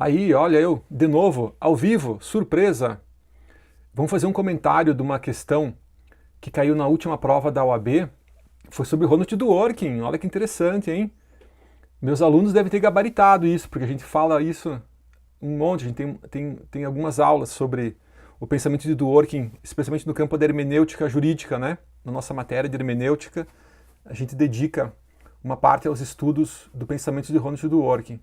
Aí, olha eu, de novo, ao vivo, surpresa. Vamos fazer um comentário de uma questão que caiu na última prova da OAB. Foi sobre Ronald Dworkin. Olha que interessante, hein? Meus alunos devem ter gabaritado isso, porque a gente fala isso um monte. A gente tem algumas aulas sobre o pensamento de Dworkin, especialmente no campo da hermenêutica jurídica, né? Na nossa matéria de hermenêutica, a gente dedica uma parte aos estudos do pensamento de Ronald Dworkin.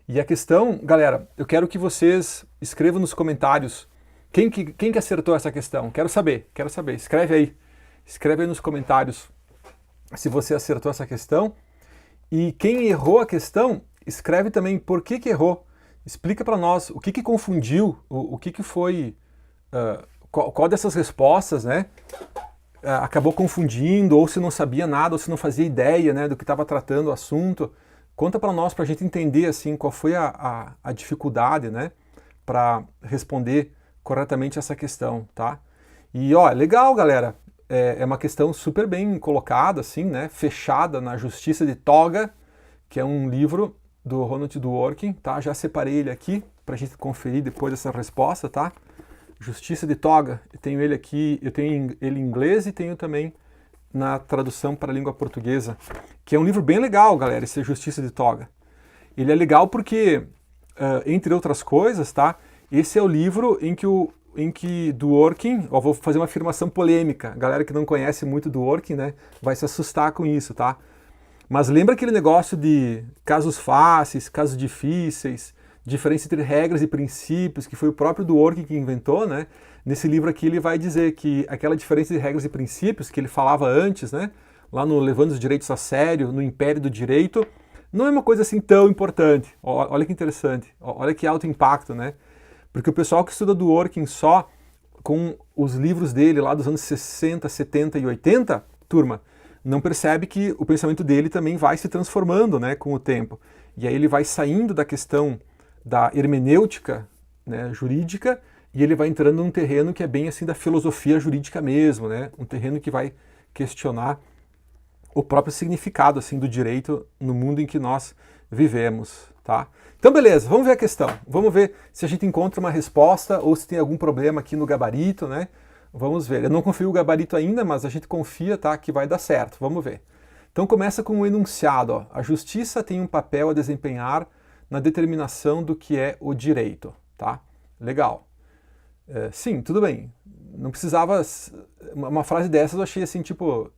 E a questão, galera, eu quero que vocês escrevam nos comentários quem que acertou essa questão. Quero saber. Escreve aí nos comentários se você acertou essa questão. E quem errou a questão, escreve também por que errou. Explica para nós o que confundiu, o que foi, qual dessas respostas, né, acabou confundindo, ou se não sabia nada, ou se não fazia ideia, né, do que estava tratando o assunto. Conta para nós, para a gente entender assim, qual foi a dificuldade, né, para responder corretamente essa questão, tá? E ó, legal, galera, é uma questão super bem colocada, assim, né, fechada na Justiça de Toga, que é um livro do Ronald Dworkin, tá? Já separei ele aqui para a gente conferir depois dessa resposta, tá? Justiça de Toga, eu tenho ele aqui, eu tenho ele em inglês e tenho também na tradução para a língua portuguesa, que é um livro bem legal, galera, esse Justiça de Toga. Ele é legal porque, entre outras coisas, tá? Esse é o livro em que Dworkin, ó, vou fazer uma afirmação polêmica, a galera que não conhece muito Dworkin, né, vai se assustar com isso, tá? Mas lembra aquele negócio de casos fáceis, casos difíceis, diferença entre regras e princípios, que foi o próprio Dworkin que inventou, né? Nesse livro aqui ele vai dizer que aquela diferença de regras e princípios que ele falava antes, né, lá no Levando os Direitos a Sério, no Império do Direito, não é uma coisa assim tão importante. Olha que interessante, olha que alto impacto, né? Porque o pessoal que estuda Dworkin só com os livros dele lá dos anos 60, 70 e 80, turma, não percebe que o pensamento dele também vai se transformando, né, com o tempo. E aí ele vai saindo da questão da hermenêutica, né, jurídica, e ele vai entrando num terreno que é bem assim da filosofia jurídica mesmo, né, um terreno que vai questionar o próprio significado assim do direito no mundo em que nós vivemos, tá? Então beleza, vamos ver a questão. Vamos ver se a gente encontra uma resposta ou se tem algum problema aqui no gabarito, né? Vamos ver. Eu não confio o gabarito ainda, mas a gente confia, tá, que vai dar certo. Vamos ver. Então começa com um enunciado, ó. A justiça tem um papel a desempenhar na determinação do que é o direito, tá? Legal. Sim, tudo bem. Não precisava. Uma frase dessas eu achei assim, tipo.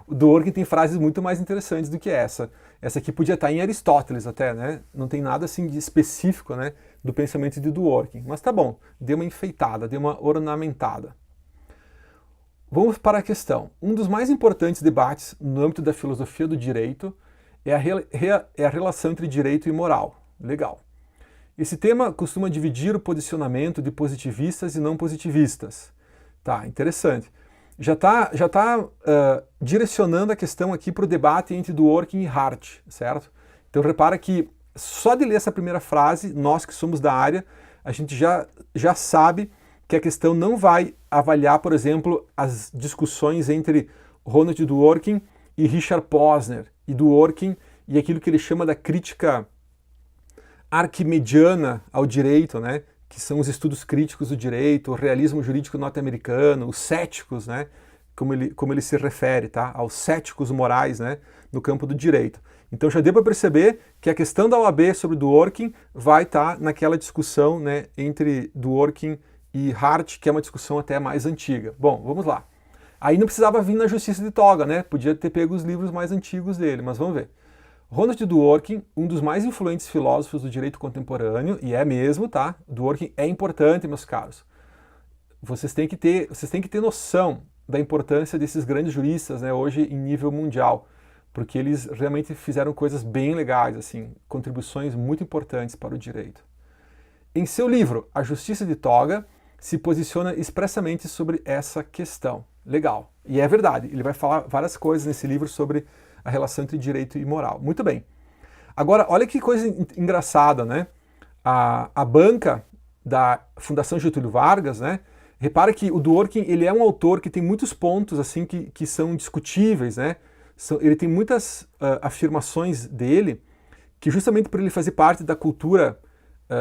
O Dworkin tem frases muito mais interessantes do que essa. Essa aqui podia estar em Aristóteles até, né? Não tem nada assim de específico, né, do pensamento de Dworkin. Mas tá bom, deu uma enfeitada, deu uma ornamentada. Vamos para a questão. Um dos mais importantes debates no âmbito da filosofia do direito é a relação entre direito e moral. Legal. Esse tema costuma dividir o posicionamento de positivistas e não positivistas. Tá, interessante. Já está direcionando a questão aqui para o debate entre Dworkin e Hart, certo? Então repara que só de ler essa primeira frase, nós que somos da área, a gente já sabe que a questão não vai avaliar, por exemplo, as discussões entre Ronald Dworkin e Richard Posner, e Dworkin e aquilo que ele chama da crítica arquimediana ao direito, né, que são os estudos críticos do direito, o realismo jurídico norte-americano, os céticos, né, como ele se refere, tá, aos céticos morais, né, no campo do direito. Então já deu para perceber que a questão da OAB sobre Dworkin vai estar naquela discussão, né, entre Dworkin e Hart, que é uma discussão até mais antiga. Bom, vamos lá. Aí não precisava vir na Justiça de Toga, né? Podia ter pego os livros mais antigos dele, mas vamos ver. Ronald Dworkin, um dos mais influentes filósofos do direito contemporâneo, e é mesmo, tá? Dworkin é importante, meus caros. Vocês têm que ter noção da importância desses grandes juristas, né, hoje em nível mundial, porque eles realmente fizeram coisas bem legais, assim, contribuições muito importantes para o direito. Em seu livro, A Justiça de Toga, se posiciona expressamente sobre essa questão. Legal. E é verdade, ele vai falar várias coisas nesse livro sobre a relação entre direito e moral. Muito bem. Agora, olha que coisa engraçada, né? A banca da Fundação Getúlio Vargas, né? Repara que o Dworkin, ele é um autor que tem muitos pontos assim que são discutíveis, né? Ele tem muitas afirmações dele que justamente por ele fazer parte da cultura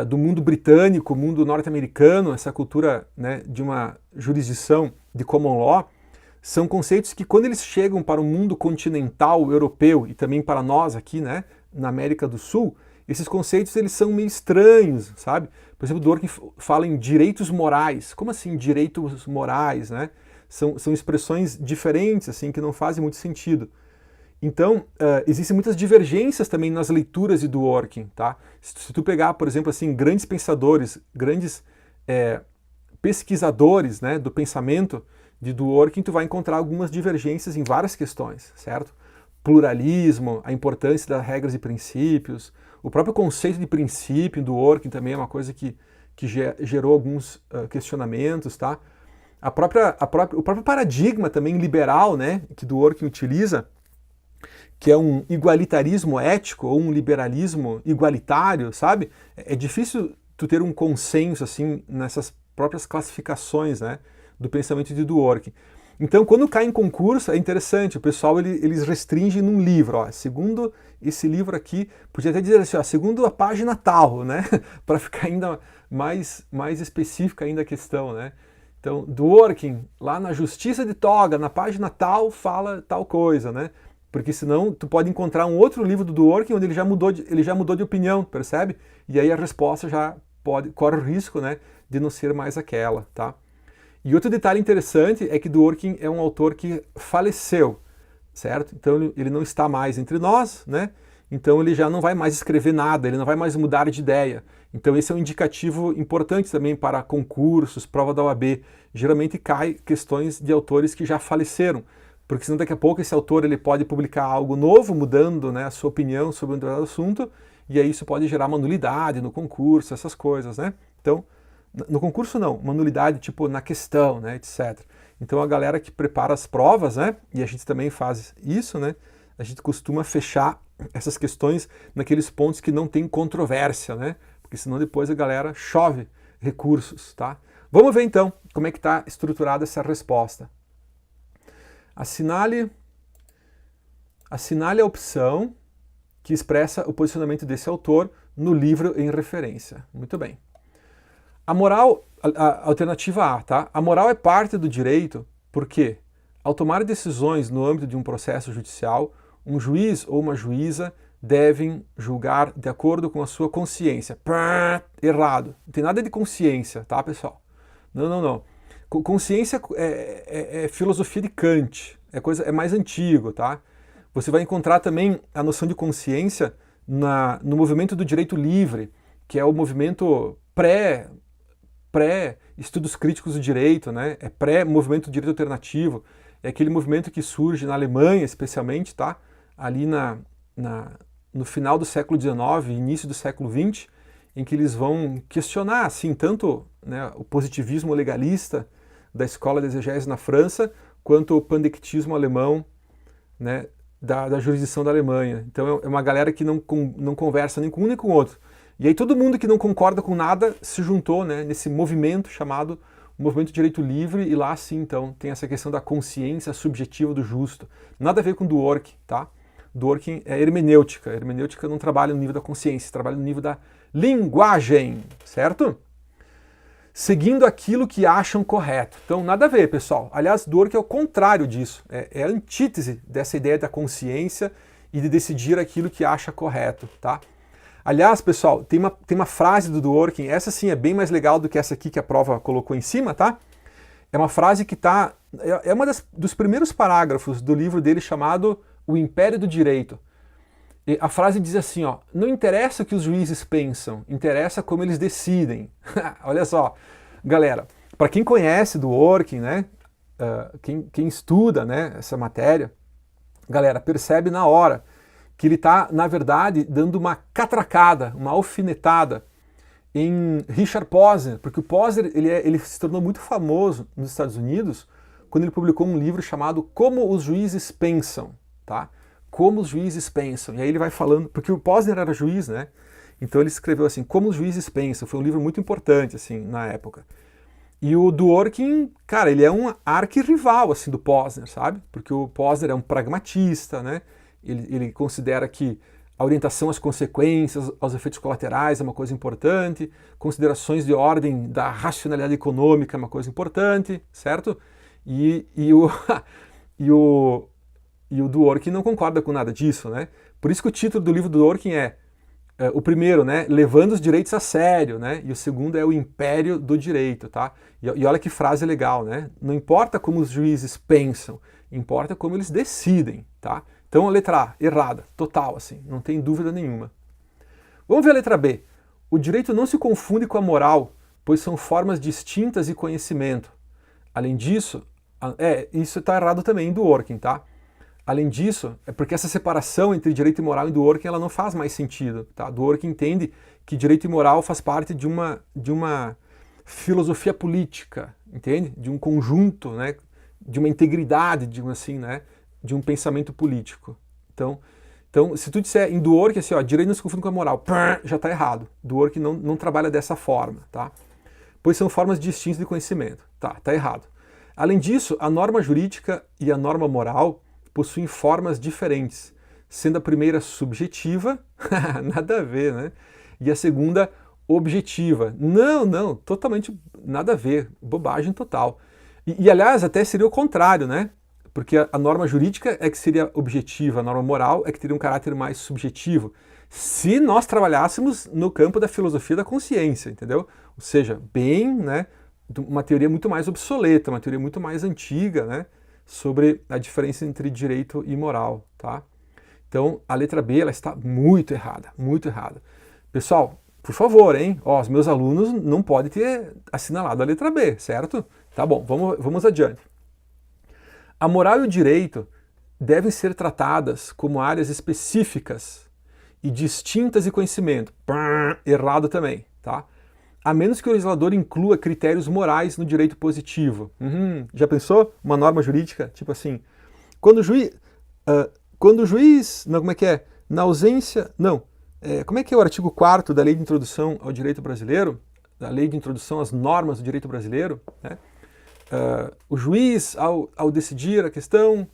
do mundo britânico, mundo norte-americano, essa cultura, né, de uma jurisdição de common law, são conceitos que quando eles chegam para o mundo continental europeu e também para nós aqui, né, na América do Sul, esses conceitos eles são meio estranhos, sabe? Por exemplo, Dworkin fala em direitos morais. Como assim direitos morais, né? São expressões diferentes, assim, que não fazem muito sentido. Então, existem muitas divergências também nas leituras de Dworkin, tá? Se tu pegar, por exemplo, assim, grandes pensadores, grandes pesquisadores, né, do pensamento de Dworkin, tu vai encontrar algumas divergências em várias questões, certo? Pluralismo, a importância das regras e princípios, o próprio conceito de princípio em Dworkin também é uma coisa que gerou alguns questionamentos, tá? O próprio paradigma também liberal, né, que Dworkin utiliza, que é um igualitarismo ético ou um liberalismo igualitário, sabe? É difícil tu ter um consenso assim nessas próprias classificações, né, do pensamento de Dworkin. Então, quando cai em concurso, é interessante, o pessoal eles restringem num livro, ó, segundo esse livro aqui, podia até dizer assim, ó, segundo a página tal, né, para ficar ainda mais específica ainda a questão, né. Então, Dworkin, lá na Justiça de Toga, na página tal, fala tal coisa, né, porque senão tu pode encontrar um outro livro do Dworkin onde ele já mudou de opinião, percebe? E aí a resposta já corre o risco, né, de não ser mais aquela, tá? E outro detalhe interessante é que Dworkin é um autor que faleceu, certo? Então ele não está mais entre nós, né? Então ele já não vai mais escrever nada, ele não vai mais mudar de ideia. Então esse é um indicativo importante também para concursos, prova da OAB. Geralmente cai questões de autores que já faleceram, porque senão daqui a pouco esse autor ele pode publicar algo novo, mudando, né, a sua opinião sobre um determinado assunto, e aí isso pode gerar uma nulidade no concurso, essas coisas, né? Então, no concurso não, uma nulidade tipo na questão, né, etc. Então a galera que prepara as provas, né, e a gente também faz isso, né, a gente costuma fechar essas questões naqueles pontos que não tem controvérsia, né, porque senão depois a galera chove recursos, tá? Vamos ver então como é que está estruturada essa resposta. Assinale a opção que expressa o posicionamento desse autor no livro em referência. Muito bem. A moral, a alternativa A, tá? A moral é parte do direito porque, ao tomar decisões no âmbito de um processo judicial, um juiz ou uma juíza devem julgar de acordo com a sua consciência. Errado. Não tem nada de consciência, tá, pessoal? Não. Consciência é filosofia de Kant, é mais antigo, tá? Você vai encontrar também a noção de consciência no movimento do direito livre, que é o movimento pré-estudos críticos do direito, né? É pré-movimento do direito alternativo, é aquele movimento que surge na Alemanha, especialmente, tá? Ali no final do século XIX, início do século XX, em que eles vão questionar, assim, tanto, né, o positivismo legalista da escola de exegese na França, quanto o pandectismo alemão, né, da jurisdição da Alemanha. Então é uma galera que não conversa nem com um nem com o outro. E aí todo mundo que não concorda com nada se juntou, né, nesse movimento chamado Movimento de Direito Livre, e lá sim, então, tem essa questão da consciência subjetiva do justo. Nada a ver com Dworkin, tá? Dworkin é hermenêutica. A hermenêutica não trabalha no nível da consciência, trabalha no nível da linguagem, certo? Seguindo aquilo que acham correto. Então, nada a ver, pessoal. Aliás, Dworkin é o contrário disso. É a antítese dessa ideia da consciência e de decidir aquilo que acha correto, tá? Aliás, pessoal, tem uma frase do Dworkin, essa sim é bem mais legal do que essa aqui que a prova colocou em cima, tá? É uma frase que é uma dos primeiros parágrafos do livro dele chamado O Império do Direito. E a frase diz assim, ó, não interessa o que os juízes pensam, interessa como eles decidem. Olha só, galera, para quem conhece Dworkin, né, quem estuda, né, essa matéria, galera, percebe na hora que ele está, na verdade, dando uma catracada, uma alfinetada em Richard Posner, porque o Posner ele se tornou muito famoso nos Estados Unidos quando ele publicou um livro chamado Como os Juízes Pensam, tá? Como os Juízes Pensam. E aí ele vai falando, porque o Posner era juiz, né? Então ele escreveu assim, Como os Juízes Pensam. Foi um livro muito importante, assim, na época. E o Dworkin, cara, ele é um arquirrival, assim, do Posner, sabe? Porque o Posner é um pragmatista, né? Ele considera que A orientação às consequências, aos efeitos colaterais é uma coisa importante, considerações de ordem da racionalidade econômica é uma coisa importante, certo? E o Dworkin não concorda com nada disso, né? Por isso que o título do livro do Dworkin é o primeiro, né, levando os direitos a sério, né? E o segundo é o império do direito, tá? E olha que frase legal, né? Não importa como os juízes pensam, importa como eles decidem, tá? Então a letra A, errada, total, assim, não tem dúvida nenhuma. Vamos ver a letra B. O direito não se confunde com a moral, pois são formas distintas de conhecimento. Além disso, isso está errado também em Dworkin, tá? Além disso, é porque essa separação entre direito e moral em Dworkin ela não faz mais sentido. Tá? Dworkin entende que direito e moral faz parte de uma filosofia política, entende? De um conjunto, né? De uma integridade, digamos assim, né? De um pensamento político. Então, se tu disser em Dworkin assim, ó, direito não se confunde com a moral, já está errado. Dworkin não trabalha dessa forma, tá? Pois são formas distintas de conhecimento. Tá errado. Além disso, a norma jurídica e a norma moral possuem formas diferentes, sendo a primeira subjetiva, nada a ver, né? E a segunda objetiva. Não, totalmente nada a ver, bobagem total. E aliás, até seria o contrário, né? Porque a norma jurídica é que seria objetiva, a norma moral é que teria um caráter mais subjetivo. Se nós trabalhássemos no campo da filosofia da consciência, entendeu? Ou seja, bem, né? Uma teoria muito mais obsoleta, uma teoria muito mais antiga, né? Sobre a diferença entre direito e moral, tá? Então, a letra B, ela está muito errada, muito errada. Pessoal, por favor, hein? Ó, os meus alunos não podem ter assinalado a letra B, certo? Tá bom, vamos adiante. A moral e o direito devem ser tratadas como áreas específicas e distintas de conhecimento. Errado também, tá? A menos que o legislador inclua critérios morais no direito positivo. Já pensou? Uma norma jurídica, tipo assim, quando o juiz, não, como é que é? Na ausência, não, como é que é o artigo 4º da Lei de Introdução ao Direito Brasileiro, da Lei de Introdução às Normas do Direito Brasileiro, né? O juiz, ao decidir a questão,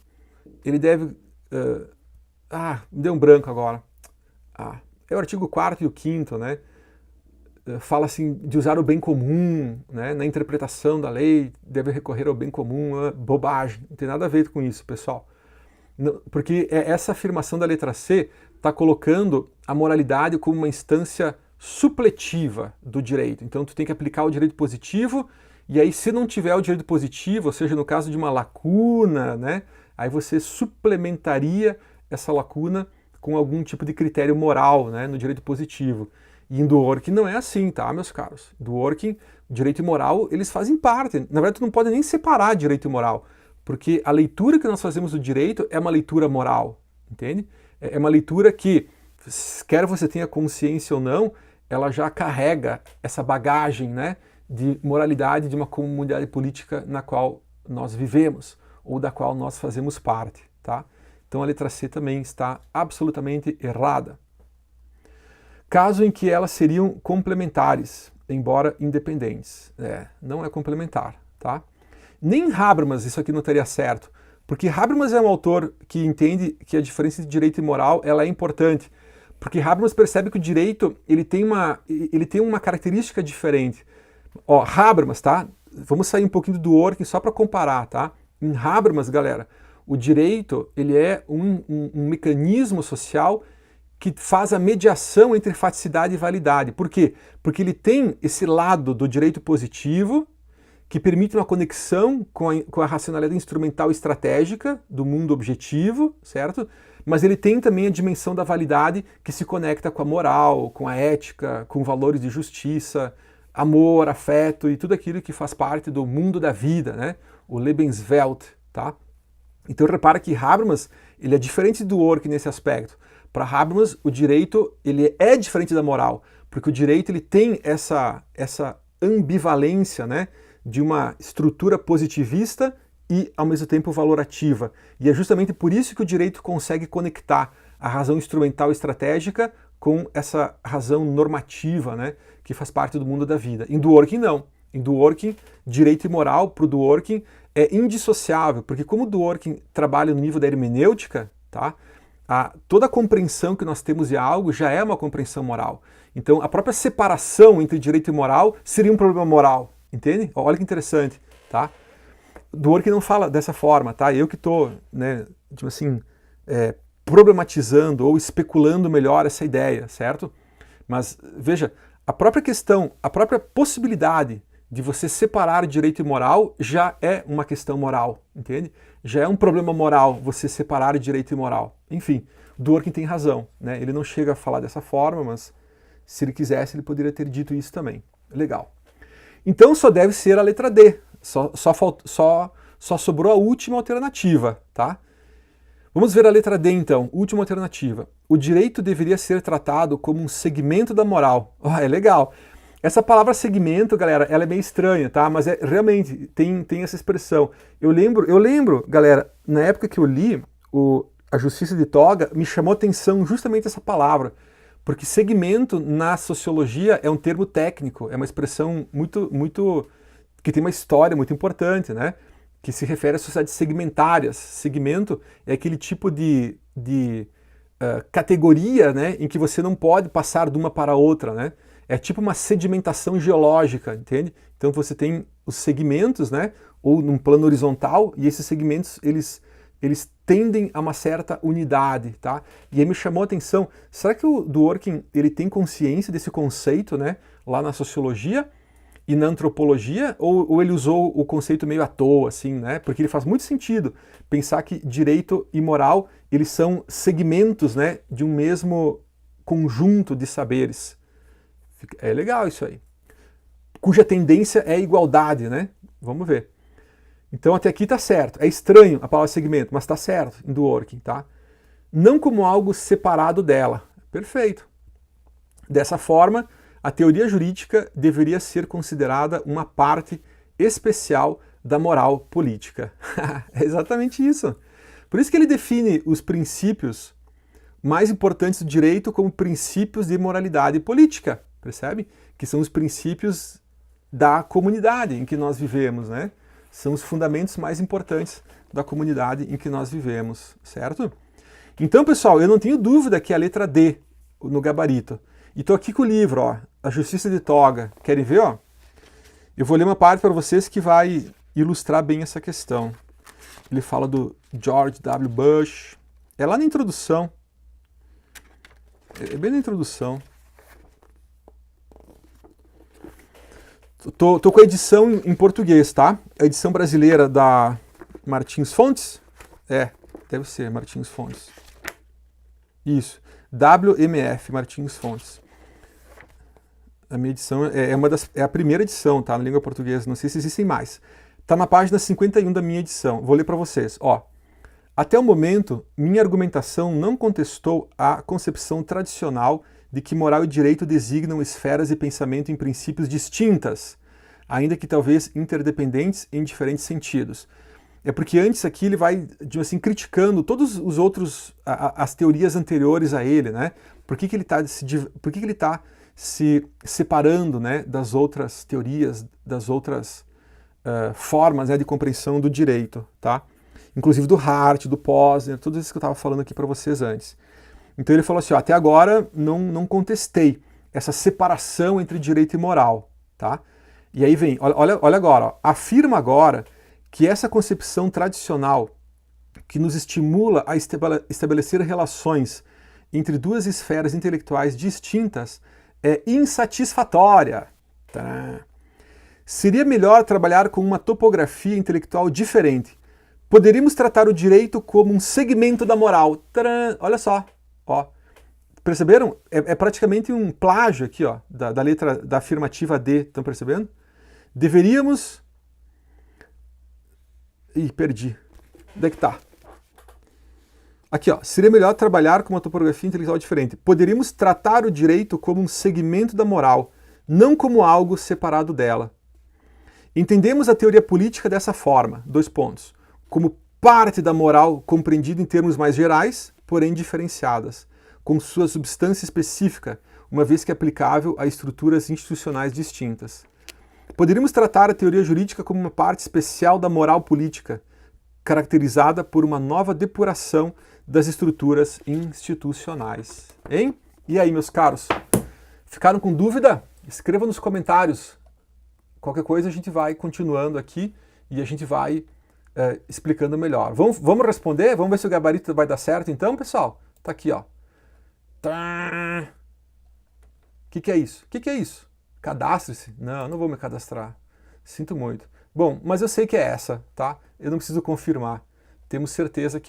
ele deve... me deu um branco agora. É o artigo 4º e o 5º, né? Fala assim de usar o bem comum, né? Na interpretação da lei, deve recorrer ao bem comum, bobagem, não tem nada a ver com isso, pessoal. Porque essa afirmação da letra C está colocando a moralidade como uma instância supletiva do direito. Então tu tem que aplicar o direito positivo, e aí se não tiver o direito positivo, ou seja, no caso de uma lacuna, né? Aí você suplementaria essa lacuna com algum tipo de critério moral, né? No direito positivo. E em Dworkin não é assim, tá, meus caros? Dworkin, direito e moral, eles fazem parte. Na verdade, tu não pode nem separar direito e moral, porque a leitura que nós fazemos do direito é uma leitura moral, entende? É uma leitura que, quer você tenha consciência ou não, ela já carrega essa bagagem, né, de moralidade de uma comunidade política na qual nós vivemos, ou da qual nós fazemos parte, tá? Então a letra C também está absolutamente errada. Caso em que elas seriam complementares, embora independentes. Não é complementar, tá? Nem Habermas isso aqui não teria certo, porque Habermas é um autor que entende que a diferença de direito e moral ela é importante, porque Habermas percebe que o direito ele tem uma característica diferente. Ó, Habermas, tá? Vamos sair um pouquinho do Dworkin só para comparar, tá? Em Habermas, galera, o direito ele é um mecanismo social que faz a mediação entre faticidade e validade. Por quê? Porque ele tem esse lado do direito positivo, que permite uma conexão com a racionalidade instrumental estratégica do mundo objetivo, certo? Mas ele tem também a dimensão da validade que se conecta com a moral, com a ética, com valores de justiça, amor, afeto e tudo aquilo que faz parte do mundo da vida, né? O Lebenswelt, tá? Então repara que Habermas ele é diferente do Dworkin nesse aspecto. Para Habermas, o direito ele é diferente da moral, porque o direito ele tem essa ambivalência, né, de uma estrutura positivista e, ao mesmo tempo, valorativa. E é justamente por isso que o direito consegue conectar a razão instrumental estratégica com essa razão normativa, né, que faz parte do mundo da vida. Em Dworkin, não. Em Dworkin, direito e moral, para o Dworkin, é indissociável, porque como o Dworkin trabalha no nível da hermenêutica, tá? toda a compreensão que nós temos de algo já é uma compreensão moral. Então, a própria separação entre direito e moral seria um problema moral, entende? Olha que interessante, tá? Dworkin não fala dessa forma, tá? Eu que estou, né, tipo assim, problematizando ou especulando melhor essa ideia, certo? Mas, veja, a própria questão, a própria possibilidade de você separar direito e moral já é uma questão moral, entende? Já é um problema moral você separar direito e moral. Enfim, Dworkin tem razão, né? Ele não chega a falar dessa forma, mas se ele quisesse, ele poderia ter dito isso também. Legal. Então só deve ser a letra D. Só sobrou a última alternativa, tá? Vamos ver a letra D então, última alternativa. O direito deveria ser tratado como um segmento da moral. É legal. Essa palavra segmento, galera, ela é meio estranha, tá? Mas realmente tem essa expressão. Eu lembro, galera, na época que eu li A Justiça de Toga, me chamou a atenção justamente essa palavra. Porque segmento na sociologia é um termo técnico, é uma expressão muito que tem uma história muito importante, né? Que se refere às sociedades segmentárias. Segmento é aquele tipo de categoria, né, em que você não pode passar de uma para outra, né? É tipo uma sedimentação geológica, entende? Então você tem os segmentos, né, ou num plano horizontal, e esses segmentos eles tendem a uma certa unidade, tá? E aí me chamou a atenção, será que o Dworkin ele tem consciência desse conceito, né, lá na sociologia e na antropologia, ou ele usou o conceito meio à toa, assim, né? Porque ele faz muito sentido pensar que direito e moral, eles são segmentos, né, de um mesmo conjunto de saberes. É legal isso aí. Cuja tendência é a igualdade, né? Vamos ver. Então até aqui tá certo. É estranho a palavra segmento, mas tá certo em Dworkin, tá? Não como algo separado dela. Perfeito. Dessa forma, a teoria jurídica deveria ser considerada uma parte especial da moral política. É exatamente isso. Por isso que ele define os princípios mais importantes do direito como princípios de moralidade política, percebe? Que são os princípios da comunidade em que nós vivemos, né? São os fundamentos mais importantes da comunidade em que nós vivemos, certo? Então, pessoal, eu não tenho dúvida que é a letra D no gabarito. E estou aqui com o livro, ó, A Justiça de Toga. Querem ver, ó? Eu vou ler uma parte para vocês que vai ilustrar bem essa questão. Ele fala do George W. Bush. É lá na introdução. É bem na introdução. Tô com a edição em português, tá? A edição brasileira da Martins Fontes. Deve ser Martins Fontes. Isso. WMF Martins Fontes. A minha edição é a primeira edição, tá? Na língua portuguesa. Não sei se existem mais. Tá na página 51 da minha edição. Vou ler para vocês. Ó. Até o momento, minha argumentação não contestou a concepção tradicional de que moral e direito designam esferas de pensamento em princípios distintas, ainda que talvez interdependentes em diferentes sentidos. É porque antes aqui ele vai, assim, criticando todos os outros, as teorias anteriores a ele, né? Por que ele está se separando, né, das outras teorias, das outras formas, né, de compreensão do direito, tá? Inclusive do Hart, do Posner, todos esses que eu estava falando aqui para vocês antes. Então ele falou assim, ó, até agora não contestei essa separação entre direito e moral, tá? E aí vem, olha agora, ó, afirma agora que essa concepção tradicional que nos estimula a estabelecer relações entre duas esferas intelectuais distintas é insatisfatória. Tadã. Seria melhor trabalhar com uma topografia intelectual diferente. Poderíamos tratar o direito como um segmento da moral. Tadã. Olha só. Ó, perceberam? É praticamente um plágio aqui, ó, da letra da afirmativa D. Estão percebendo? Deveríamos... Ih, perdi. Onde é que tá? Aqui, ó. Seria melhor trabalhar com uma topografia intelectual diferente. Poderíamos tratar o direito como um segmento da moral, não como algo separado dela. Entendemos a teoria política dessa forma, 2 pontos, como parte da moral compreendida em termos mais gerais, porém diferenciadas, com sua substância específica, uma vez que aplicável a estruturas institucionais distintas. Poderíamos tratar a teoria jurídica como uma parte especial da moral política, caracterizada por uma nova depuração das estruturas institucionais. Hein? E aí, meus caros? Ficaram com dúvida? Escreva nos comentários. Qualquer coisa a gente vai continuando aqui e a gente vai explicando melhor. Vamos responder? Vamos ver se o gabarito vai dar certo então, pessoal? Tá aqui, ó. O que é isso? O que é isso? Cadastre-se? Não, não vou me cadastrar. Sinto muito. Bom, mas eu sei que é essa, tá? Eu não preciso confirmar. Temos certeza que é